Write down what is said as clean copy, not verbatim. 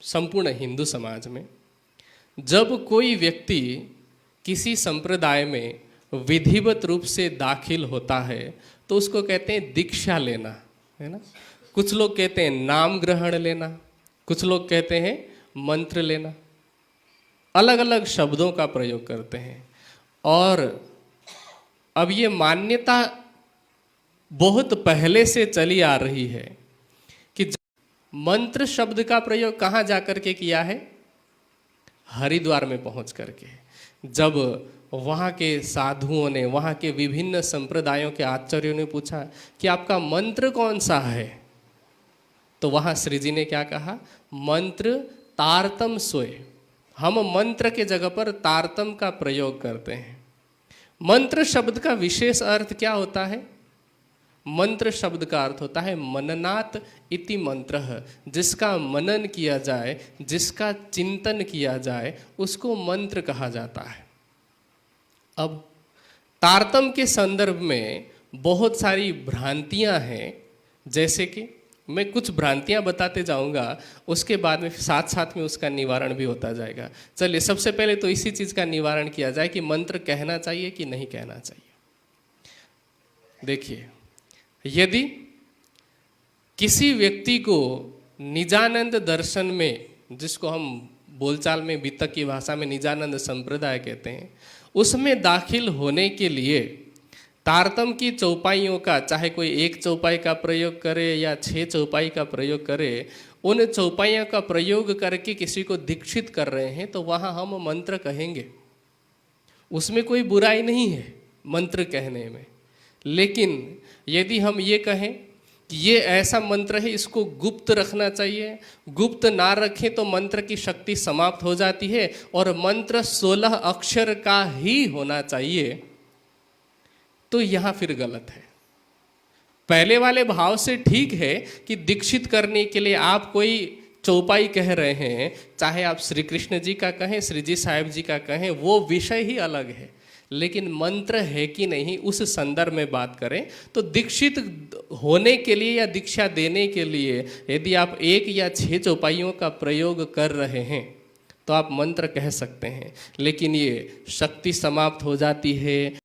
संपूर्ण हिंदू समाज में जब कोई व्यक्ति किसी संप्रदाय में विधिवत रूप से दाखिल होता है तो उसको कहते हैं दीक्षा लेना, है ना। कुछ लोग कहते हैं नाम ग्रहण लेना, कुछ लोग कहते हैं मंत्र लेना, अलग अलग शब्दों का प्रयोग करते हैं। और अब ये मान्यता बहुत पहले से चली आ रही है कि मंत्र शब्द का प्रयोग कहाँ जाकर के किया है? हरिद्वार में पहुंच करके, जब वहाँ के साधुओं ने, वहाँ के विभिन्न संप्रदायों के आचार्यों ने पूछा कि आपका मंत्र कौन सा है, तो वहाँ श्री जी ने क्या कहा? मंत्र तारतम सोए। हम मंत्र के जगह पर तारतम का प्रयोग करते हैं। मंत्र शब्द का विशेष अर्थ क्या होता है? मंत्र शब्द का अर्थ होता है मननात् इति मंत्रः, जिसका मनन किया जाए, जिसका चिंतन किया जाए, उसको मंत्र कहा जाता है। अब तारतम के संदर्भ में बहुत सारी भ्रांतियां हैं, जैसे कि मैं कुछ भ्रांतियां बताते जाऊंगा, उसके बाद में साथ साथ में उसका निवारण भी होता जाएगा। चलिए, सबसे पहले तो इसी चीज़ का निवारण किया जाए कि मंत्र कहना चाहिए कि नहीं कहना चाहिए। देखिए, यदि किसी व्यक्ति को निजानंद दर्शन में, जिसको हम बोलचाल में बीतक की भाषा में निजानंद संप्रदाय कहते हैं, उसमें दाखिल होने के लिए तारतम की चौपाइयों का, चाहे कोई एक चौपाई का प्रयोग करे या 6 चौपाई का प्रयोग करे, उन चौपाइयों का प्रयोग करके किसी को दीक्षित कर रहे हैं तो वहाँ हम मंत्र कहेंगे। उसमें कोई बुराई नहीं है मंत्र कहने में। लेकिन यदि हम ये कहें कि ये ऐसा मंत्र है, इसको गुप्त रखना चाहिए, गुप्त ना रखें तो मंत्र की शक्ति समाप्त हो जाती है, और मंत्र 16 अक्षर का ही होना चाहिए, तो यहाँ फिर गलत है। पहले वाले भाव से ठीक है कि दीक्षित करने के लिए आप कोई चौपाई कह रहे हैं, चाहे आप श्री कृष्ण जी का कहें, श्री जी साहिब जी का कहें, वो विषय ही अलग है। लेकिन मंत्र है कि नहीं, उस संदर्भ में बात करें तो दीक्षित होने के लिए या दीक्षा देने के लिए यदि आप 1 या 6 चौपाइयों का प्रयोग कर रहे हैं तो आप मंत्र कह सकते हैं, लेकिन ये शक्ति समाप्त हो जाती है।